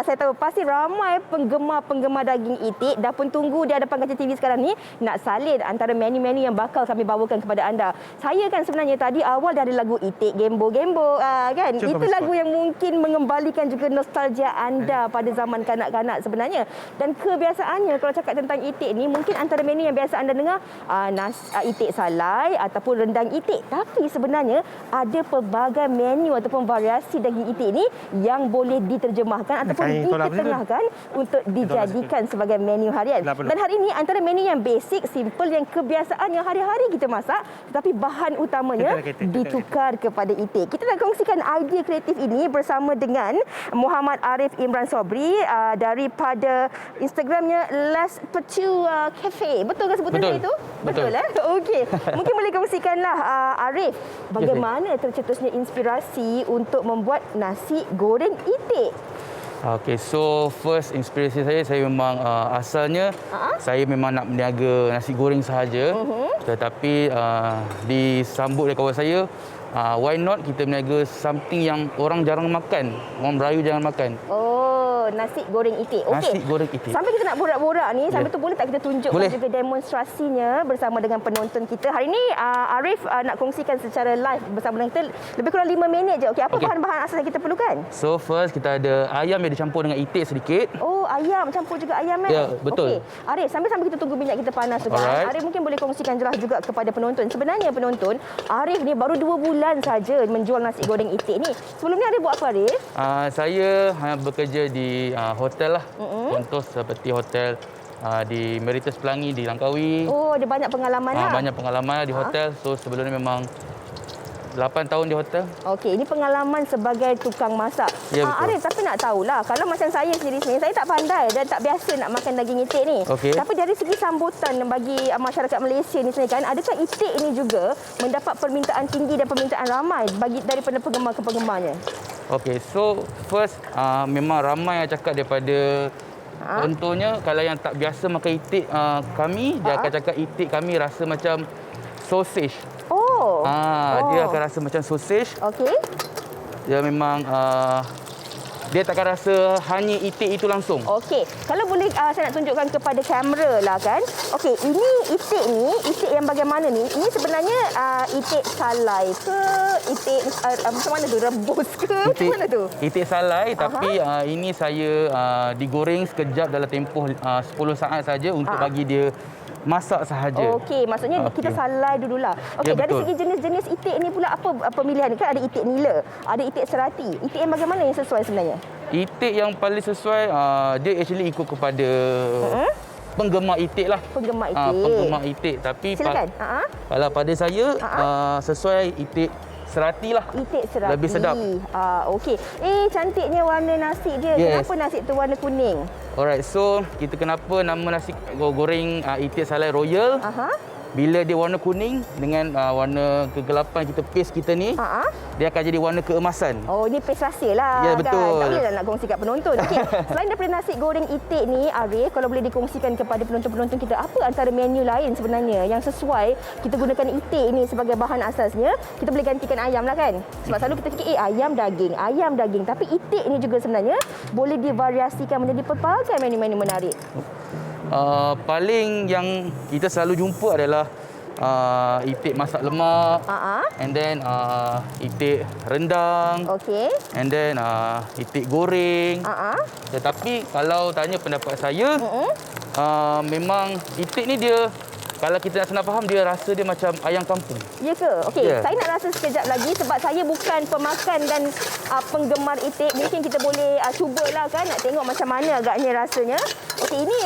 Saya tahu pasti ramai penggemar-penggemar daging itik dah pun tunggu di hadapan kaca TV sekarang ni nak salin antara menu-menu yang bakal kami bawakan kepada anda. Saya kan sebenarnya tadi awal dah ada lagu itik gembo-gembo kan. Itu lagu yang mungkin mengembalikan juga nostalgia anda pada zaman kanak-kanak sebenarnya. Dan kebiasaannya kalau cakap tentang itik ni mungkin antara menu yang biasa anda dengar itik salai ataupun rendang itik. Tapi sebenarnya ada pelbagai menu ataupun variasi daging itik ni yang boleh diterjemahkan ataupun diketengahkan untuk dijadikan sebagai menu harian. Dan hari ini antara menu yang basic, simple, yang kebiasaan yang hari-hari kita masak, tetapi bahan utamanya ditukar kepada itik. Kita nak kongsikan idea kreatif ini bersama dengan Muhammad Arif Imran Sobri daripada Instagramnya Last Pecu Cafe. Betul ke sebutan itu? Betul. Okey. Mungkin boleh kongsikanlah Arif, bagaimana tercetusnya inspirasi untuk membuat nasi goreng itik? Okay, so first inspirasi saya memang asalnya saya memang nak berniaga nasi goreng sahaja. Tetapi disambut oleh kawan saya, why not kita berniaga something yang orang jarang makan, orang Melayu jarang makan. Nasi goreng itik. Okey. Nasi goreng itik. Sampai kita nak borak-borak ni, sampai tu boleh tak kita tunjukkan juga demonstrasinya bersama dengan penonton kita. Hari ni Arif nak kongsikan secara live bersama dengan kita lebih kurang 5 minit je. Okey, apa bahan-bahan asas yang kita perlukan? So first kita ada ayam yang dicampur dengan itik sedikit. Oh, ayam campur juga ayam Ya, betul. Okey. Arif, sambil kita tunggu minyak kita panas tu kan. Arif mungkin boleh kongsikan jelas juga kepada penonton. Sebenarnya penonton, Arif ni baru 2 bulan saja menjual nasi goreng itik ni. Sebelum ni Arif buat apa Arif? Saya bekerja di hotel lah. Contoh seperti hotel di Meritus Pelangi di Langkawi. Oh, ada banyak pengalaman lah. Banyak pengalaman di hotel. So sebelum ni memang 8 tahun di hotel. Okey, ini pengalaman sebagai tukang masak. Ya, betul. Arif, tapi nak tahulah, kalau macam saya sendiri sebenarnya, saya tak pandai dan tak biasa nak makan daging itik ni. Okey. Tapi dari segi sambutan bagi masyarakat Malaysia ni sebenarnya kan, adakah itik ini juga mendapat permintaan tinggi dan permintaan ramai daripada penggemar ke penggemarnya? Okey, so first memang ramai yang cakap daripada contohnya kalau yang tak biasa makan itik kami, dia akan cakap itik kami rasa macam sausage. Dia akan rasa macam sausage. Okey. Dia memang dia takkan rasa hanya itik itu langsung. Okey. Kalau boleh saya nak tunjukkan kepada kamera lah kan. Okey, ini itik ni, itik yang bagaimana ni? Ini sebenarnya itik salai ke itik macam mana tu? Rebus ke? Macam mana tu? Itik salai tapi ini saya digoreng sekejap dalam tempoh 10 saat saja untuk bagi dia masak sahaja. Okey, maksudnya kita salai dululah. Okey, dari segi jenis-jenis itik ni pula apa pemilihan? Kan ada itik nila, ada itik serati. Itik yang bagaimana yang sesuai sebenarnya? Itik yang paling sesuai dia actually ikut kepada penggemar itik lah. Penggemar itik. Penggemar itik. Tapi silakan. Kalau pada saya sesuai itik serati lah. Itik serati. Lebih sedap. Okey. Cantiknya warna nasi dia. Kenapa nasi tu warna kuning? Alright, so kita kenapa nama nasi goreng itik salai royal? Bila dia warna kuning dengan warna kegelapan kita paste kita ni, dia akan jadi warna keemasan. Oh, ini paste rahsia lah. Ya, betul. Kan? Tak boleh nak kongsi kat penonton. Okey, selain daripada nasi goreng itik ni, Arif, kalau boleh dikongsikan kepada penonton-penonton kita, apa antara menu lain sebenarnya yang sesuai kita gunakan itik ni sebagai bahan asasnya? Kita boleh gantikan ayam lah kan? Sebab selalu kita fikir, ayam daging. Tapi itik ni juga sebenarnya boleh divariasikan menjadi pelbagai menu-menu menarik. Paling yang kita selalu jumpa adalah itik masak lemak, and then itik rendang, and then itik goreng. Tetapi kalau tanya pendapat saya, memang itik ni dia, kalau kita nak senang faham, dia rasa dia macam ayam kampung. Ya ke? Okey, saya nak rasa sekejap lagi sebab saya bukan pemakan dan penggemar itik. Mungkin kita boleh cubalah kan, nak tengok macam mana agaknya rasanya. Okey, ini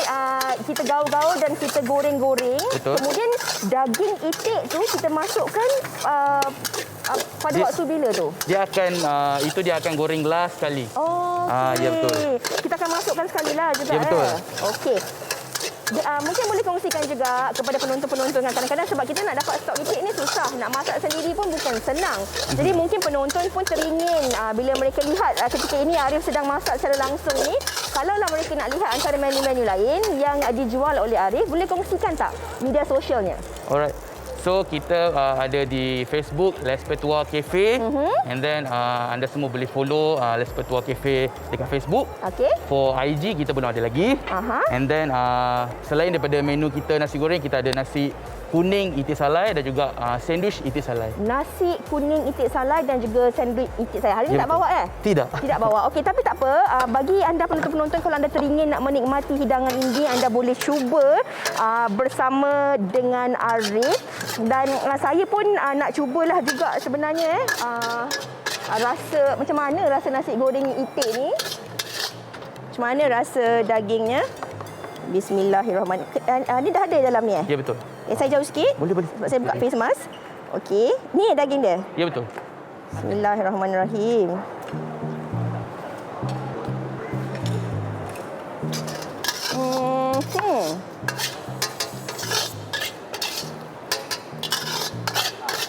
kita gaul-gaul dan kita goreng-goreng. Betul. Kemudian daging itik tu kita masukkan pada waktu bila tu? Dia akan goreng last sekali. Ya betul. Kita akan masukkan sekali lah juga. Ya betul. Okey. Mungkin boleh kongsikan juga kepada penonton-penonton kan, kadang-kadang sebab kita nak dapat stok itik ni susah, nak masak sendiri pun bukan senang. Jadi mungkin penonton pun teringin bila mereka lihat ketika ini Arif sedang masak secara langsung ni, kalaulah mereka nak lihat antara menu-menu lain yang dijual oleh Arif, boleh kongsikan tak media sosialnya? Alright. So kita ada di Facebook Les Petua Cafe. And then anda semua boleh follow Les Petua Cafe dekat Facebook. Okey. For IG kita belum ada lagi. And then selain daripada menu kita nasi goreng, kita ada nasi kuning itik salai dan juga sandwich itik salai. Nasi kuning itik salai dan juga sandwich itik salai. Hari ni tak bawa Tidak. Tidak bawa. Okey, tapi tak apa. Bagi anda penonton-penonton, kalau anda teringin nak menikmati hidangan ini, anda boleh cuba bersama dengan Arif. Dan saya pun nak cubalah juga sebenarnya. Rasa macam mana rasa nasi goreng itik ni? Macam mana rasa dagingnya? Bismillahirrahmanirrahim. Ni dah ada dalam ni Ya, betul. Saya jauh sikit. Boleh. Sebab saya buka face mask. Okey. Ni daging dia? Ya, betul. Bismillahirrahmanirrahim.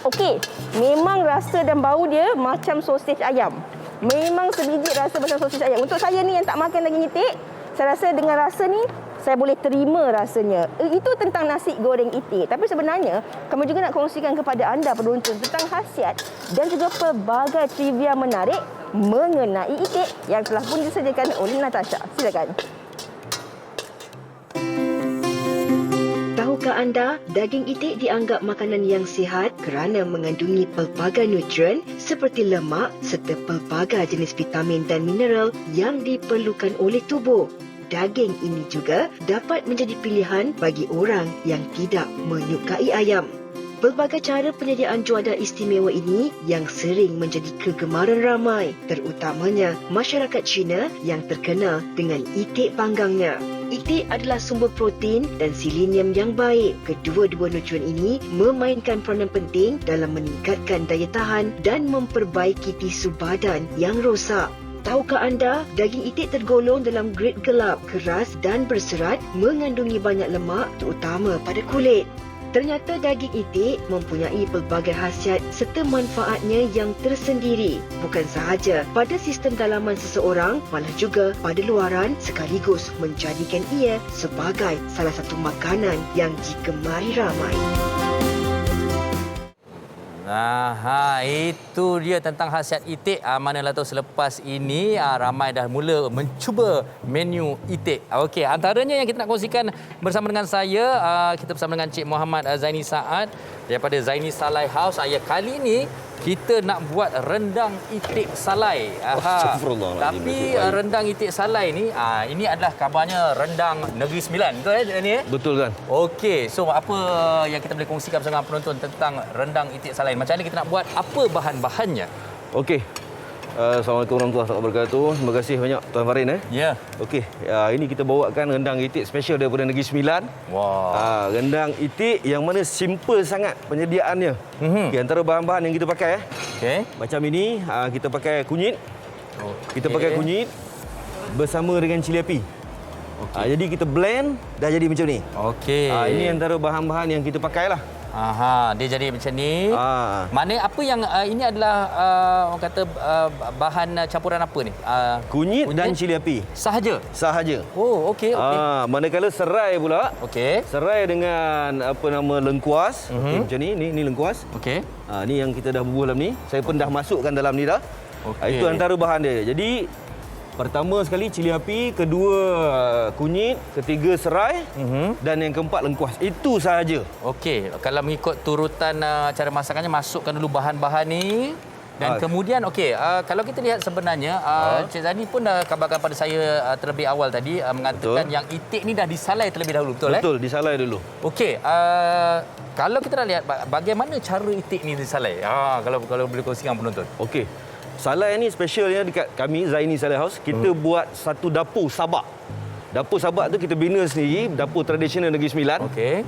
Okey. Memang rasa dan bau dia macam sosis ayam. Memang sebiji rasa macam sosis ayam. Untuk saya ni yang tak makan daging itik, saya rasa dengan rasa ni saya boleh terima rasanya. Itu tentang nasi goreng itik. Tapi sebenarnya kami juga nak kongsikan kepada anda penonton tentang khasiat dan juga pelbagai trivia menarik mengenai itik yang telah pun disediakan oleh Natasha. Silakan. Tahukah anda, daging itik dianggap makanan yang sihat kerana mengandungi pelbagai nutrien seperti lemak serta pelbagai jenis vitamin dan mineral yang diperlukan oleh tubuh. Daging ini juga dapat menjadi pilihan bagi orang yang tidak menyukai ayam. Pelbagai cara penyediaan juadah istimewa ini yang sering menjadi kegemaran ramai, terutamanya masyarakat Cina yang terkenal dengan itik panggangnya. Itik adalah sumber protein dan selenium yang baik. Kedua-dua nutrien ini memainkan peranan penting dalam meningkatkan daya tahan dan memperbaiki tisu badan yang rosak. Tahukah anda, daging itik tergolong dalam grade gelap, keras dan berserat, mengandungi banyak lemak terutama pada kulit. Ternyata daging itik mempunyai pelbagai khasiat serta manfaatnya yang tersendiri. Bukan sahaja pada sistem dalaman seseorang, malah juga pada luaran, sekaligus menjadikan ia sebagai salah satu makanan yang digemari ramai. Itu dia tentang khasiat itik. Manalah tahu selepas ini ramai dah mula mencuba menu itik. Okey, antaranya yang kita nak kongsikan bersama dengan saya, kita bersama dengan Cik Muhammad Zaini Saad daripada Zaini Salai House. Kali ini kita nak buat rendang itik salai. Tapi rendang itik salai ni, ini adalah kabarnya rendang Negeri Sembilan. Betul ni? Betul kan? Okey, so apa yang kita boleh kongsikan bersama penonton tentang rendang itik salai? Macam mana kita nak buat? Apa bahan-bahannya? Okey. Assalamualaikum warahmatullahi wabarakatuh. Terima kasih banyak Tuan Farin. Ya. Okey, ini kita bawakan rendang itik special daripada Negeri Sembilan. Wah. Rendang itik yang mana simple sangat penyediaannya. Okey, antara bahan-bahan yang kita pakai Okey. macam ini, kita pakai kunyit. Kita pakai kunyit bersama dengan cili api. Jadi kita blend dah jadi macam ni. Okey. Ini antara bahan-bahan yang kita pakailah. Dia jadi macam ni. Mana apa yang ini adalah orang kata bahan campuran apa ni? Kunyit dan cili api. Sahaja. Oh, okey. Manakala serai pula. Okey. Serai dengan lengkuas. Okey, macam ni. Ni lengkuas. Okey. Ni yang kita dah bubuh dalam ni. Saya pun dah masukkan dalam ni dah. Itu antara bahan dia. Jadi pertama sekali cili api, kedua kunyit, ketiga serai dan yang keempat lengkuas. Itu sahaja. Okey, kalau mengikut turutan cara masakannya, masukkan dulu bahan-bahan ni. Dan kemudian, kalau kita lihat sebenarnya, Cik Zaini pun dah kabarkan pada saya terlebih awal tadi, mengatakan yang itik ni dah disalai terlebih dahulu, betul? Betul, disalai dulu. Okey, kalau kita nak lihat bagaimana cara itik ni disalai, kalau boleh kongsikan penonton. Okey. Salai ni specialnya dekat kami, Zaini Salai House, kita buat satu dapur sabak. Dapur sabak tu kita bina sendiri, dapur tradisional Negeri Sembilan. Okey.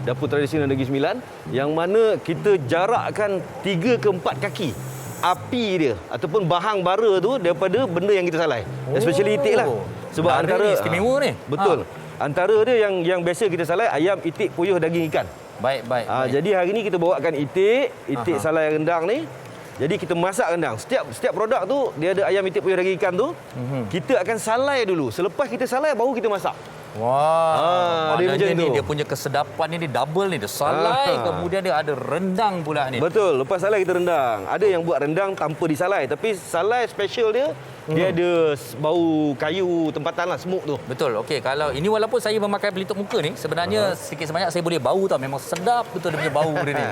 Dapur tradisional Negeri Sembilan yang mana kita jarakkan 3 ke 4 kaki api dia ataupun bahang bara tu daripada benda yang kita salai. Especially itik lah. Sebab antara istimewa ni. Betul. Antara dia yang biasa kita salai ayam, itik, puyuh, daging ikan. Baik. Jadi hari ni kita bawakan itik salai rendang ni. Jadi kita masak rendang. Setiap produk tu dia ada ayam, itik, puyuh, daging ikan tu. Kita akan salai dulu. Selepas kita salai baru kita masak. Wah, dia macam maknanya ni tu. dia punya kesedapan ni double ni. Dia salai, kemudian dia ada rendang pula ni. Betul, lepas salai kita rendang. Ada yang buat rendang tanpa disalai, tapi salai special dia, dia ada bau kayu tempatan lah, smoke tu. Betul. Okey, kalau ini walaupun saya memakai pelitup muka ni, sebenarnya sedikit sebanyak saya boleh bau tau. Memang sedap betul dia punya bau dia ni.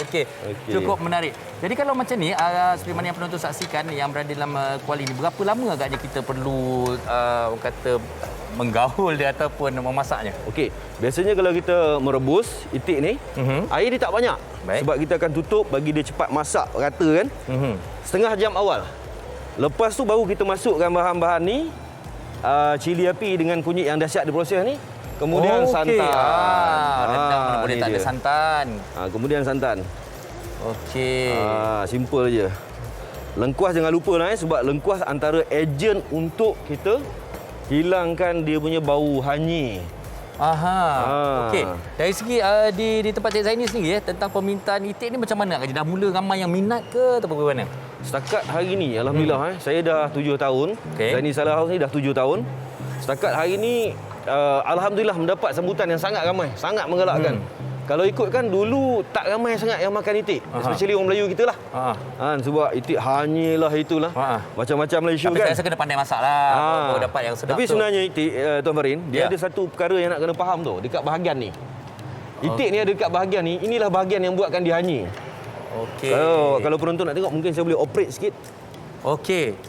Okey. Cukup menarik. Jadi kalau macam ni, seperti mana yang penonton saksikan yang berada dalam kuali ni, berapa lama agaknya kita perlu orang kata menggaul dia ataupun memasaknya? Okey, biasanya kalau kita merebus itik ni, air dia tak banyak. Baik. Sebab kita akan tutup bagi dia cepat masak rata kan. Setengah jam awal. Lepas tu baru kita masukkan bahan-bahan ni, cili api dengan kunyit yang dah siap diproses ni. Kemudian santan. Rendang mana boleh ni tak ada dia. santan. Kemudian santan. Okey. Simple je. Lengkuas jangan lupa lah sebab lengkuas antara ejen untuk kita hilangkan dia punya bau hanyir. Okey. Dari segi di tempat Cik Zaini sendiri tentang permintaan itik ni macam mana? Dah mula ramai yang minat ke atau bagaimana? Setakat hari ni alhamdulillah saya dah 7 tahun. Zaini Salah House ni dah 7 tahun. Setakat hari ni alhamdulillah mendapat sambutan yang sangat ramai, sangat menggalakkan. Kalau ikutkan dulu tak ramai sangat yang makan itik, especially orang Melayu kita lah. Sebab itik hanyir lah itulah. Macam-macam Malaysia tapi kan. Tapi saya rasa kena pandai masak lah. Baru dapat yang sedap. Tapi tu. sebenarnya itik Tuan Farin, dia ada satu perkara yang nak kena faham tu dekat bahagian ni. Itik ni ada dekat bahagian ni, inilah bahagian yang buatkan dia hanyir. Okey. Kalau penonton nak tengok mungkin saya boleh operate sikit. Okey.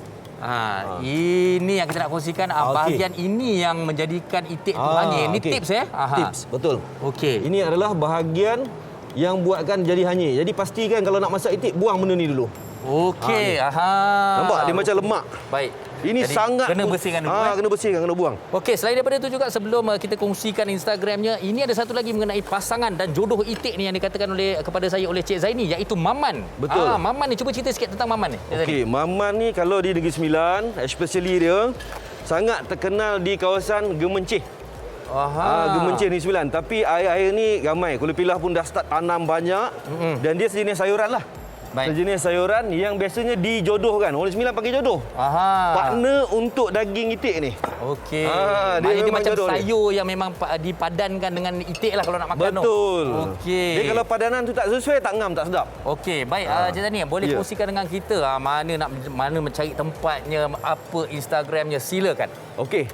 Ini yang kita nak kongsikan. Bahagian ini yang menjadikan itik tu hanyir. Ini tips Tips, betul. Okey. Ini adalah bahagian yang buatkan jadi hanyir. Jadi pastikan kalau nak masak itik, buang benda ni dulu. Okey. Nampak dia macam lemak. Baik. Ini jadi, sangat kena bersihkan dulu. kena bersihkan, kena buang. Okey, selain daripada itu juga sebelum kita kongsikan Instagramnya, ini ada satu lagi mengenai pasangan dan jodoh itik ni yang dikatakan kepada saya oleh Cik Zaini, iaitu Maman. Betul. Maman ni, cuba cerita sikit tentang Maman ni. Okey, Maman ni kalau di Negeri Sembilan, especially dia sangat terkenal di kawasan Gemencih. Gemencih Negeri Sembilan. Tapi air-air ni ramai. Kuala Pilah pun dah start tanam banyak. Dan dia sejenis sayuran lah. Baik. Sejenis sayuran yang biasanya dijodohkan. Orang Sembilan panggil jodoh. Partner untuk daging itik ni. Okey. Dia Dia macam jodoh sayur yang memang dipadankan dengan itik lah kalau nak makan. Betul. Okey. Dia kalau padanan tu tak sesuai, tak ngam, tak sedap. Okey, baik. Cik Zaini, boleh kongsikan dengan kita mana mencari tempatnya, apa Instagramnya, silakan. Okey.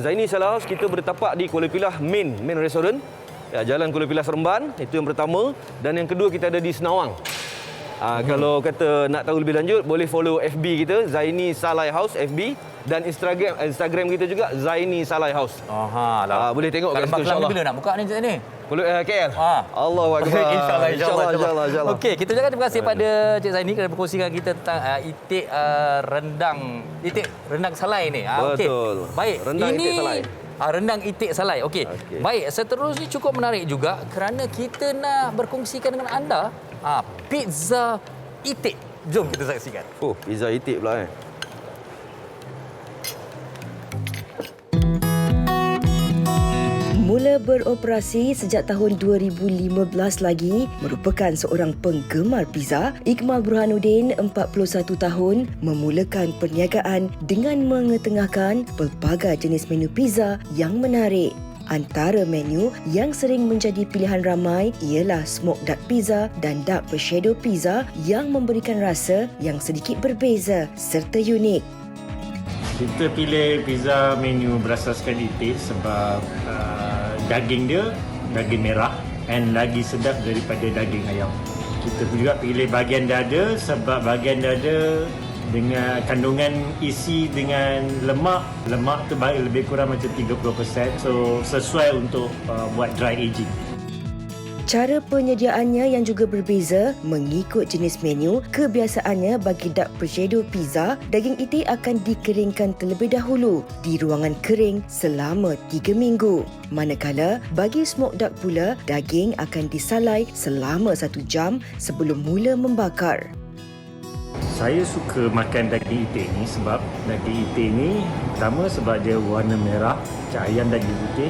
Zaini Salah House kita bertapak di Kuala Pilah main restoran. Jalan Kuala Pilah Seremban, itu yang pertama. Dan yang kedua kita ada di Senawang. Kalau kata nak tahu lebih lanjut, boleh follow FB kita, Zaini Salah House FB, dan Instagram kita juga, Zaini Salah House. Boleh tengok kat situ insyaAllah. Bila nak buka ni Cik Zaini? KL. Allahu Akbar. InsyaAllah. Okey, kita ucapkan terima kasih pada Cik Zaini kerana berkongsikan kita tentang itik rendang salai ni. Betul. Baik, Rendang ini itik salai. Rendang itik salai. Okey. Baik, seterusnya cukup menarik juga kerana kita nak berkongsikan dengan anda pizza itik. Jom kita saksikan. Pizza itik pula Mula beroperasi sejak tahun 2015 lagi, merupakan seorang penggemar pizza, Iqmal Burhanuddin, 41 tahun, memulakan perniagaan dengan mengetengahkan pelbagai jenis menu pizza yang menarik. Antara menu yang sering menjadi pilihan ramai ialah smoked duck pizza dan dark shadow pizza yang memberikan rasa yang sedikit berbeza serta unik. Kita pilih pizza menu berasaskan itik sebab daging dia daging merah dan lagi sedap daripada daging ayam. Kita juga pilih bahagian dada sebab bahagian dada dengan kandungan isi dengan lemak tu lebih kurang macam 30%, so sesuai untuk buat dry aging. Cara penyediaannya yang juga berbeza mengikut jenis menu. Kebiasaannya bagi duck prosciutto pizza, daging itik akan dikeringkan terlebih dahulu di ruangan kering selama 3 minggu. Manakala bagi smoked duck pula, daging akan disalai selama 1 jam sebelum mula membakar. Saya suka makan daging itik ni sebab daging itik ni pertama sebab dia warna merah, macam ayam daging putih,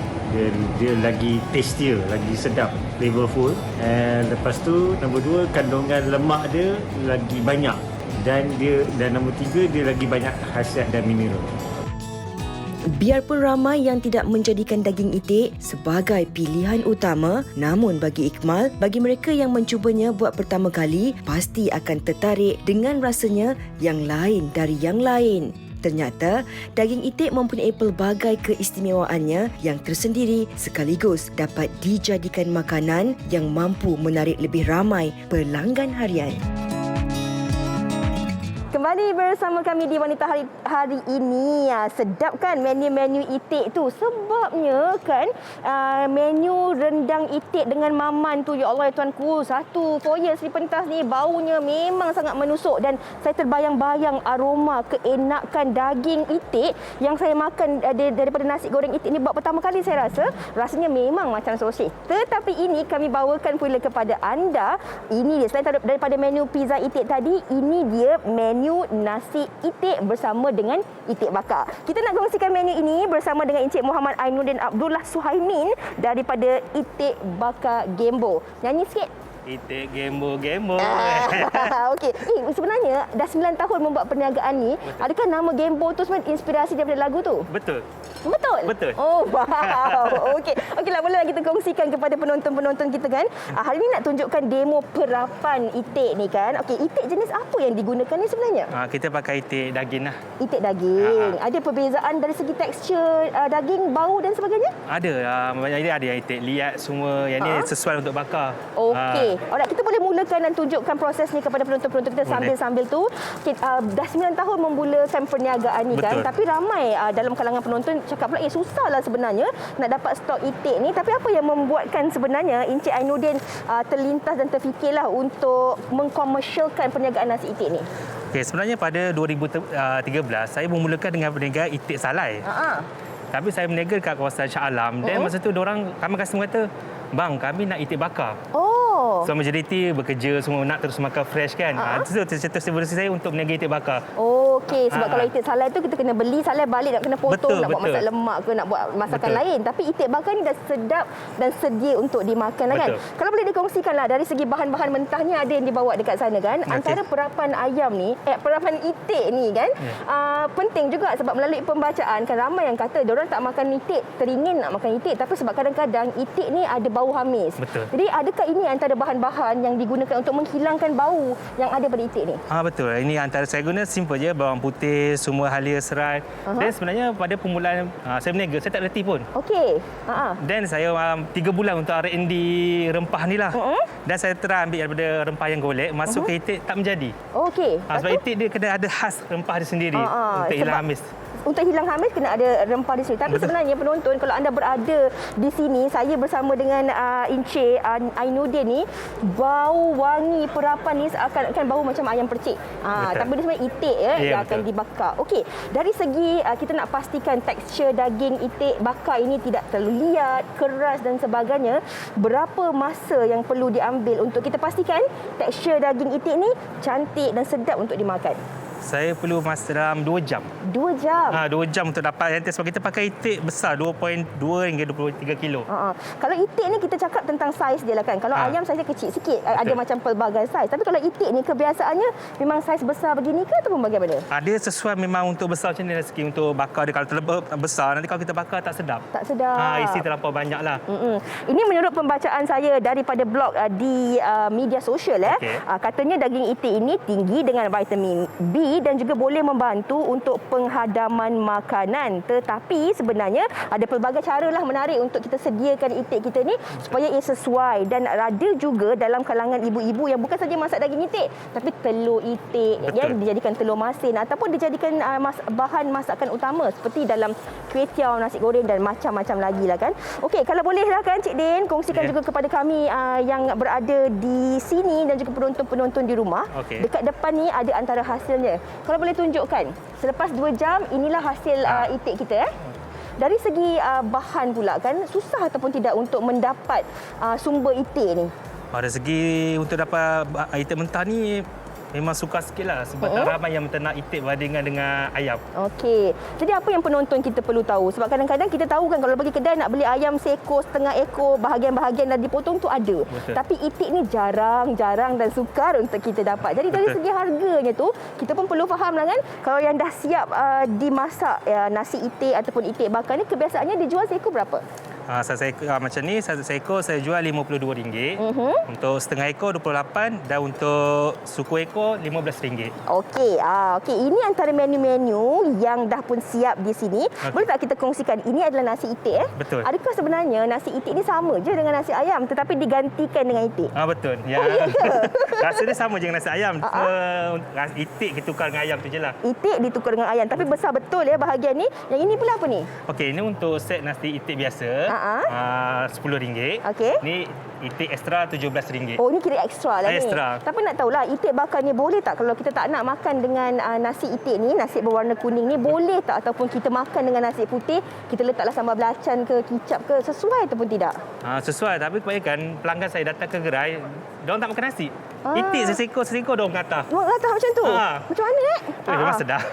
dia lagi tastier, lagi sedap, flavorful. And lepas tu nombor 2, kandungan lemak dia lagi banyak dan nombor 3 dia lagi banyak khasiat dan mineral. Biarpun ramai yang tidak menjadikan daging itik sebagai pilihan utama, namun bagi Ikmal, bagi mereka yang mencubanya buat pertama kali, pasti akan tertarik dengan rasanya yang lain dari yang lain. Ternyata, daging itik mempunyai pelbagai keistimewaannya yang tersendiri sekaligus dapat dijadikan makanan yang mampu menarik lebih ramai pelanggan harian. Kembali bersama kami di Wanita hari ini. Sedap kan menu-menu itik tu? Sebabnya kan menu rendang itik dengan maman tu, ya Allah ya Tuanku, satu foyer Sri Pentas ni baunya memang sangat menusuk dan saya terbayang-bayang aroma keenakan daging itik yang saya makan daripada nasi goreng itik ni buat pertama kali. Saya rasa rasanya memang macam sosis. Tetapi ini kami bawakan pula kepada anda. Ini dia, selain daripada menu pizza itik tadi, ini dia menu nasi itik bersama dengan itik bakar. Kita nak kongsikan menu ini bersama dengan Encik Muhammad Ainuddin Abdullah Suhaimin daripada Itik Bakar Gembo. Nyanyi sikit. Itik Gembo. Okey. Sebenarnya dah 9 tahun membuat perniagaan ni. Betul. Adakah nama Gembo tu sebenarnya inspirasi daripada lagu tu? Betul. Betul? Oh, wow. Okeylah, bolehlah kita kongsikan kepada penonton-penonton kita kan. Hari ni nak tunjukkan demo perapan itik ni kan. Okey, itik jenis apa yang digunakan ni sebenarnya? Kita pakai itik daging lah. Itik daging. Ada perbezaan dari segi tekstur daging, bau dan sebagainya? Ada. Banyak ada yang itik liat semua. Yang ni sesuai untuk bakar. Okey. Alright, kita boleh mulakan dan tunjukkan proses ni kepada penonton-penonton kita sambil-sambil tu. Okay, dah 9 tahun memulakan perniagaan ni. Betul. Kan. Tapi ramai dalam kalangan penonton cakap pula, susahlah sebenarnya nak dapat stok itik ni. Tapi apa yang membuatkan sebenarnya Encik Ainuddin terlintas dan terfikirlah untuk mengkomersialkan perniagaan nasi itik ni? Okey, sebenarnya pada 2013 saya memulakan dengan perniagaan itik salai. Tapi saya berniaga dekat kawasan Shah Alam. Dan masa tu kami customer kata, "Bang, kami nak itik bakar." So majoriti bekerja semua nak terus makan fresh kan. Itu tercetus evolusi saya untuk berniaga itik bakar. Okey, sebab kalau itik salai tu kita kena beli salai balik, nak kena potong, nak buat masak lemak ke nak buat masakan lain. Tapi itik bakar ni dah sedap dan sedia untuk dimakan lah kan. Kalau boleh dikongsikanlah dari segi bahan-bahan mentah ni ada yang dibawa dekat sana kan. Antara perapan ayam ni, perapan itik ni kan, penting juga sebab melalui pembacaan kan ramai yang kata diorang tak makan itik, teringin nak makan itik, tapi sebab kadang-kadang itik ni ada bau hamis. Jadi adakah ini antara bahan-bahan yang digunakan untuk menghilangkan bau yang ada pada itik ni? Betul. Ini antara saya guna simple je, bawang putih, semua halia serai. Dan sebenarnya pada permulaan saya berniaga, saya tak reti pun. Okey. Dan saya 3 bulan untuk R&D rempah ni lah. Dan saya try ambil daripada rempah yang golek, masuk ke itik, tak menjadi. Okey. Sebab itik dia kena ada khas rempah dia sendiri untuk hilang hamis. Untuk hilang hamis kena ada rempah di sini. Tapi sebenarnya penonton, kalau anda berada di sini, saya bersama dengan Encik Ainuddin ni, bau wangi perapan ni akan bau macam ayam percik. Tapi dia sebenarnya itik yang akan dibakar. Okey, dari segi kita nak pastikan tekstur daging itik bakar ini tidak terlalu liat, keras dan sebagainya. Berapa masa yang perlu diambil untuk kita pastikan tekstur daging itik ni cantik dan sedap untuk dimakan? Saya perlu masa dalam 2 jam. 2 jam? 2 jam untuk dapat yang sebab kita pakai itik besar 2.2 hingga 23 kilo. Kalau itik ni kita cakap tentang saiz dia lah kan. Kalau ayam saiznya kecil sikit, ada macam pelbagai saiz. Tapi kalau itik ni kebiasaannya memang saiz besar begini ke ataupun bagaimana? Dia sesuai memang untuk besar macam ni rezeki untuk bakar dia. Kalau terlalu besar, nanti kalau kita bakar tak sedap. Tak sedap. Isi terlampau banyak lah. Ini menurut pembacaan saya daripada blog di media sosial. Katanya daging itik ini tinggi dengan vitamin B dan juga boleh membantu untuk penghadaman makanan. Tetapi sebenarnya ada pelbagai cara lah menarik untuk kita sediakan itik kita ni supaya ia sesuai. Dan ada juga dalam kalangan ibu-ibu yang bukan saja masak daging itik, tapi telur itik yang dijadikan telur masin ataupun dijadikan bahan masakan utama seperti dalam kuih tiaw, nasi goreng dan macam-macam lagi lah kan. Okey, kalau boleh lah kan Cik Din, kongsikan juga kepada kami yang berada di sini dan juga penonton-penonton di rumah. Dekat depan ni ada antara hasilnya. Kalau boleh tunjukkan, selepas 2 jam inilah hasil itik kita. Dari segi bahan pula kan, susah ataupun tidak untuk mendapat sumber itik ni? Dari segi untuk dapat itik mentah ni memang sukar sikit lah sebab tak ramai yang ternak itik berbandingan dengan ayam. Okey. Jadi apa yang penonton kita perlu tahu? Sebab kadang-kadang kita tahu kan kalau pergi kedai nak beli ayam seekor, setengah ekor, bahagian-bahagian dah dipotong tu ada. Betul. Tapi itik ni jarang dan sukar untuk kita dapat. Jadi dari segi harganya tu, kita pun perlu faham lah kan, kalau yang dah siap dimasak nasi itik ataupun itik bakar ni kebiasaannya dijual seekor berapa? Satu ekor macam ni, satu ekor saya jual RM52. Untuk setengah ekor RM28 dan untuk suku ekor RM15. Okey, okey, ini antara menu-menu yang dah pun siap di sini. Boleh tak kita kongsikan ini adalah nasi itik Betul. Adakah sebenarnya nasi itik ni sama je dengan nasi ayam tetapi digantikan dengan itik? Betul. Ya. Rasa dia sama je dengan nasi ayam. Itik kita tukar dengan ayam tu je lah. Itik ditukar dengan ayam tapi besar betul ya bahagian ni. Yang ini pula apa ni? Okey, ini untuk set nasi itik biasa. RM10. Okey. Ni itik ekstra RM17. Oh, ni kira ekstra lah ni. Ekstra. Tapi nak tahulah itik bakar ni boleh tak kalau kita tak nak makan dengan nasi itik ni, nasi berwarna kuning ni boleh tak ataupun kita makan dengan nasi putih, kita letaklah sambal belacan ke kicap ke, sesuai ataupun tidak? Sesuai, tapi kebanyakan pelanggan saya datang ke gerai, diorang tak makan nasi. Itik sesekor diorang kata. Diorang kata macam tu? Macam mana Memang sedap.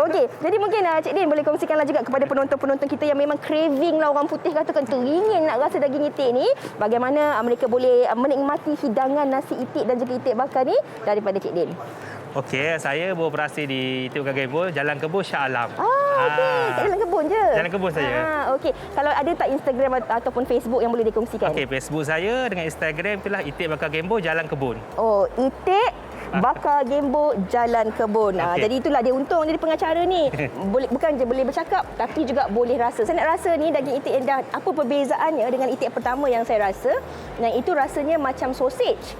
Okey, jadi mungkin Cik Din boleh kongsikanlah juga kepada penonton-penonton kita yang memang craving lah orang putih katakan teringin nak rasa daging itik ni, bagaimana mereka boleh menikmati hidangan nasi itik dan juga itik bakar ni daripada Cik Din. Okey, saya beroperasi di Itik Bakar Gembo, Jalan Kebun Shah Alam. Okey, kat Jalan Kebun je. Jalan Kebun saya. Okey, kalau ada tak Instagram ataupun Facebook yang boleh dikongsikan? Okey, Facebook saya dengan Instagram itulah Itik Bakar Gembo Jalan Kebun. Oh, Itik Bakar Gembo Jalan Kebun. Jadi itulah dia untung jadi pengacara ni. Bukan je boleh bercakap tapi juga boleh rasa. Saya nak rasa ni daging itik yang dah apa perbezaannya dengan itik pertama yang saya rasa. Yang itu rasanya macam sausage.